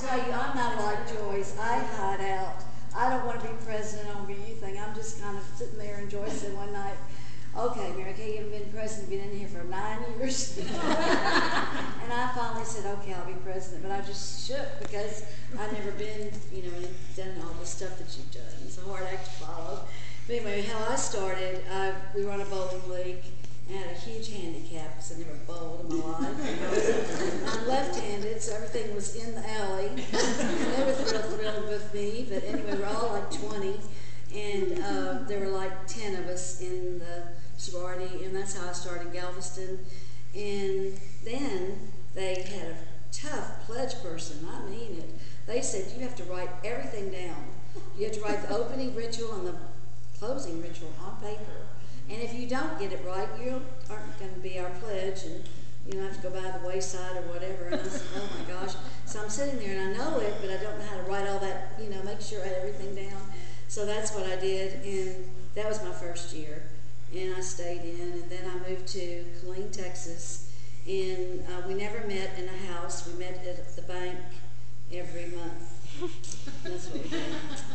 tell you, I'm not like Joyce. I hide out. I don't want to be president on anything. I'm just kind of sitting there, and Joyce said one night, okay, Mary Kay, you've been president, been in here for 9 years. And I finally said, okay, I'll be president. But I just shook because I'd never been, and done all the stuff that you've done. It's a hard act to follow. But anyway, how I started, we were on a bowling league. And I had a huge handicap because I never bowled in my life. I'm left-handed, so everything was in the alley. And they were thrilled with me. But anyway, we're all like 20. And there were like 10 of us in the sorority. And that's how I started Galveston. And then they had a tough pledge person. I mean it. They said, you have to write everything down. You have to write the opening ritual and the closing ritual on paper. And if you don't get it right, you aren't going to be our pledge, and you have to go by the wayside or whatever. And I said, oh my gosh. So I'm sitting there, and I know it, but I don't know how to write all that, make sure I had everything down. So that's what I did, and that was my first year. And I stayed in, and then I moved to Killeen, Texas, and we never met in a house. We met at the bank every month. That's what we did.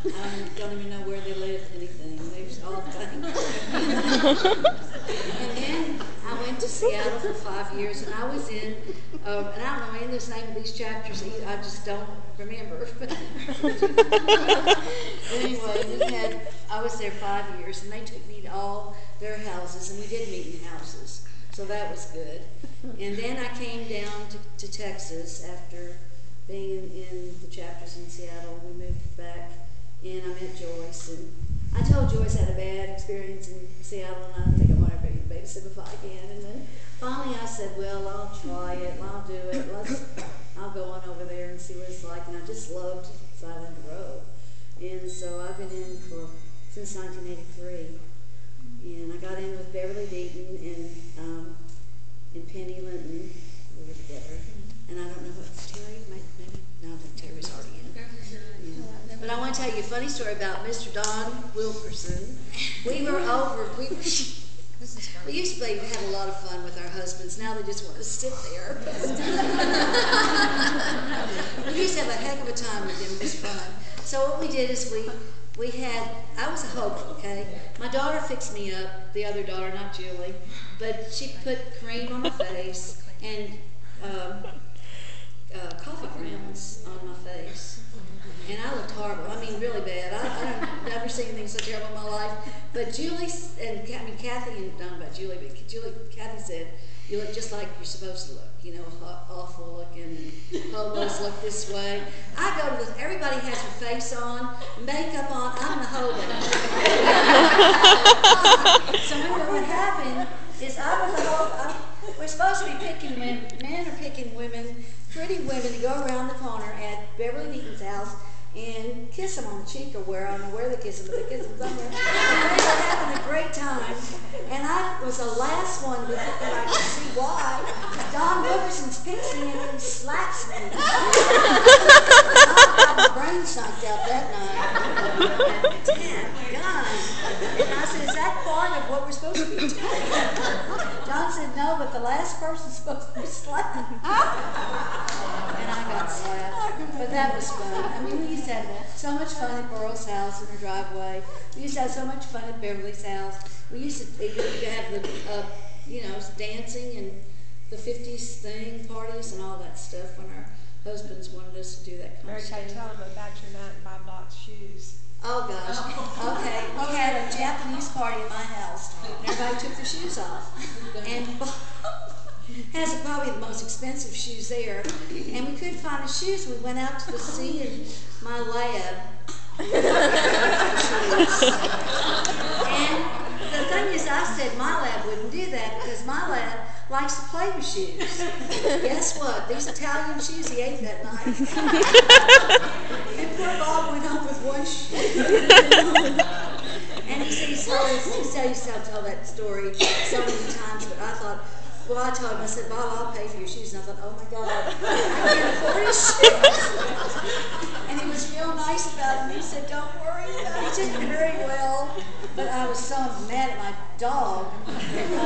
I don't even know where they lived, anything. They was all things. And then I went to Seattle for 5 years, and I was in, and I don't know any of the name of these chapters either. I just don't remember. But anyway, I was there 5 years, and they took me to all their houses, and we did meet in houses. So that was good. And then I came down to Texas after being in the chapters in Seattle. We moved back, and I met Joyce. And I told Joyce I had a bad experience in Seattle, and I don't think I want to be a babysitter again. And then finally I said, well, I'll try it. I'll do it. I'll go on over there and see what it's like. And I just loved Silent Row. And so I've been in since 1983. And I got in with Beverly Deaton and Penny Linton. We were together. And I don't know what Terry, maybe no, I think Terry's already in. Yeah. But I want to tell you a funny story about Mr. Don Wilkerson. We were over, we used to have a lot of fun with our husbands. Now they just want to sit there. We used to have a heck of a time with them. It was fun. So what we did is I was a hobo, okay? My daughter fixed me up, the other daughter, not Julie, but she put cream on my face and coffee grounds on my face, and I looked horrible. I mean, really bad. I've never seen anything so terrible in my life. But Julie and Kathy, and I don't know about Julie, but Kathy said, you look just like you're supposed to look. Awful looking, and hobos look this way. I go to everybody has their face on, makeup on. I'm the hobo. So what happened is I was the hobo. We're supposed to be picking women. Men are picking women, pretty women, to go around the corner at Beverly Deaton's house and kiss them on the cheek or where. I don't know where they kiss them, but they kiss them somewhere. And they were having a great time. And I was the last one with it, and I could see why. Don Wilkerson's picks me and he slaps me. I got my brain sucked out that night. Damn, God. And I said, is that part of what we're supposed to be doing? Don said, no, but the last person's supposed to be slapped. And I got slapped. But that was fun. I mean, we used to have so much fun at Burl's house in her driveway. We used to have so much fun at Beverly's house. We used to have the, dancing and the 50s thing, parties and all that stuff when our husbands wanted us to do that kind of stuff. Mary Kay, tell them about your 9-by-block shoes. Oh, gosh. Okay. We had a Japanese party at my house, and everybody took their shoes off. And has probably the most expensive shoes there. And we couldn't find the shoes. We went out to the sea in my lab. And the thing is, I said my lab wouldn't do that because my lab likes to play with shoes. Guess what? These Italian shoes he ate that night. And poor Bob went home with one shoe. And he used to tell that story so many times, but I thought, well, I told him, I said, Bob, I'll pay for your shoes. And I thought, oh my God, I can't afford his shoes. And he was real nice about it. And he said, don't worry about it. He did very well. But I was so mad at my dog. I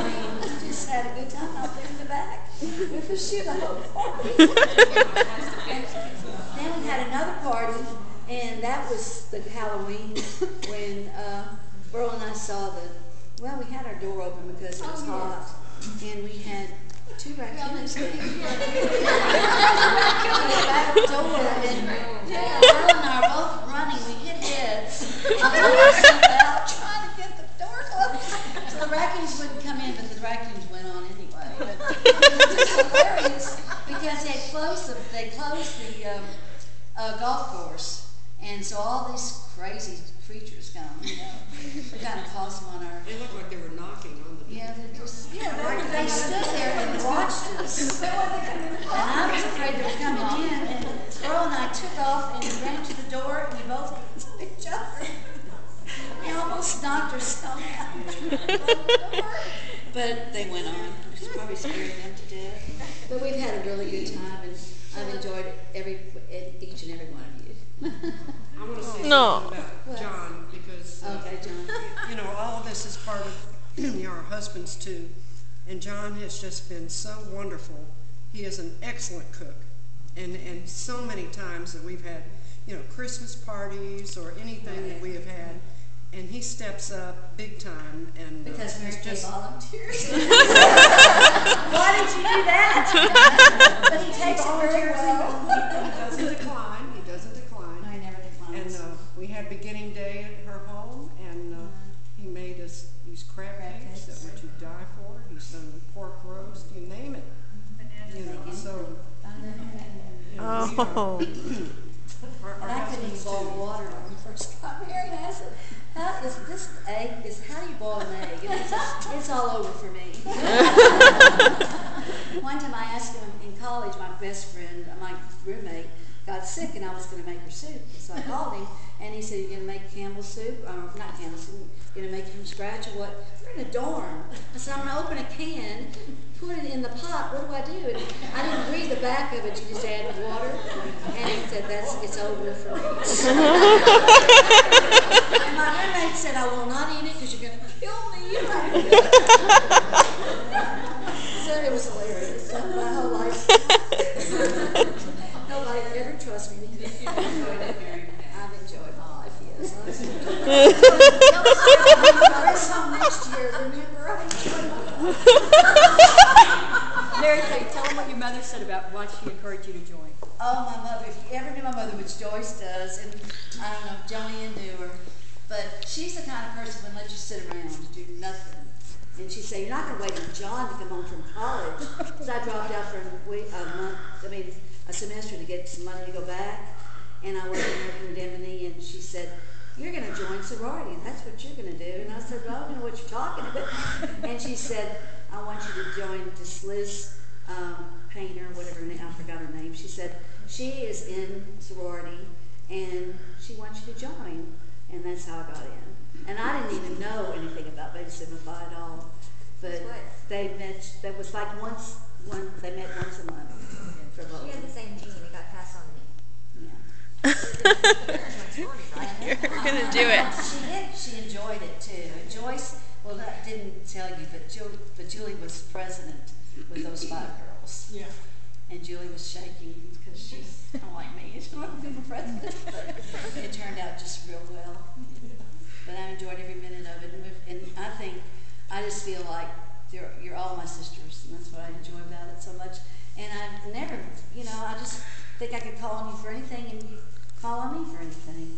mean, we just had a good time out there in the back with the shoe the whole party. And then we had had another party, and that was the Halloween when Burl and I saw well, we had our door open because it was hot, and we had 2 raccoons there. The back door, and Burl and I are both running. We hit heads. And I was out trying to get the door closed. So the raccoons wouldn't come in, but the raccoons went on anyway. But it was just hilarious because they closed the golf course, and so all these crazy creatures come, we kind of caused them on our. They looked like they were knocking on the door. Yeah, they stood there and watched us. And I was afraid they were coming in, and Earl and I took off and ran to the door, and we both looked at each other. We almost knocked our stomach out. But they went on. It probably scared them to death. But we've had a really good time, and I've enjoyed each and every one of you. I want to say No. something about John, because Okay, John. all of this is part of our husbands too. And John has just been so wonderful. He is an excellent cook. And so many times that we've had, Christmas parties or anything that we have had, and he steps up big time. And Because Mary he's Kay just volunteers. Why did you do that? But he takes it very well. He doesn't decline. He doesn't decline. No, he never declines. And we had beginning day at her home, and he made us these crab cakes that were to die for. He's done pork roast, you name it. So Oh. And I couldn't even boil water when we first got married. I said, how do you boil an egg? And it's all over for me. One time I asked him in college, my best friend, my roommate, got sick and I was going to make her soup. So I called him and he said, "You're going to make Campbell's soup?" Not Campbell's soup. You're going to make it from scratch or what? We're in a dorm. I said, "I'm going to open a can, put it in the pot. What do I do?" And I didn't read the back of it. You just add water. And he said, "It's over for me." And my roommate said, "I will not eat it because you're going to kill me." So it was hilarious. My whole life. Nobody ever trusts me. I've enjoyed my life, yes. This time next year, remember, I enjoyed my life. Mary Kay, tell them what your mother said about why she encouraged you to join. Oh, my mother, if you ever knew my mother, which Joyce does, and I don't know, Joanne knew her, but she's the kind of person who would let you sit around and do nothing. And she'd say, "You're not going to wait for John to come home from college." So I dropped out for a semester to get some money to go back. And I worked in Demony, and she said, "You're going to join sorority, and that's what you're going to do." And I said, "Well, I don't know what you're talking about." And she said, "I want you to join this Liz Painter, whatever her name, I forgot her name." She said, "She is in sorority, and she wants you to join." And that's how I got in. And I didn't even know anything about Baby Signify at all. But they met, that was like they met once a month for both. She had the same gene, it got passed on to me. Yeah. You're gonna do it. She did. She enjoyed it too. And Joyce, well, I didn't tell you, but Julie was president with those 5 girls. yeah. And Julie was shaking because she's kind of like me. She wanted to be the president, but it turned out just real well. But I enjoyed every minute of it, and I just feel like you're all my sisters, and that's what I enjoy about it so much. And I've never, I just think I could call on you for anything, and you call on me for anything.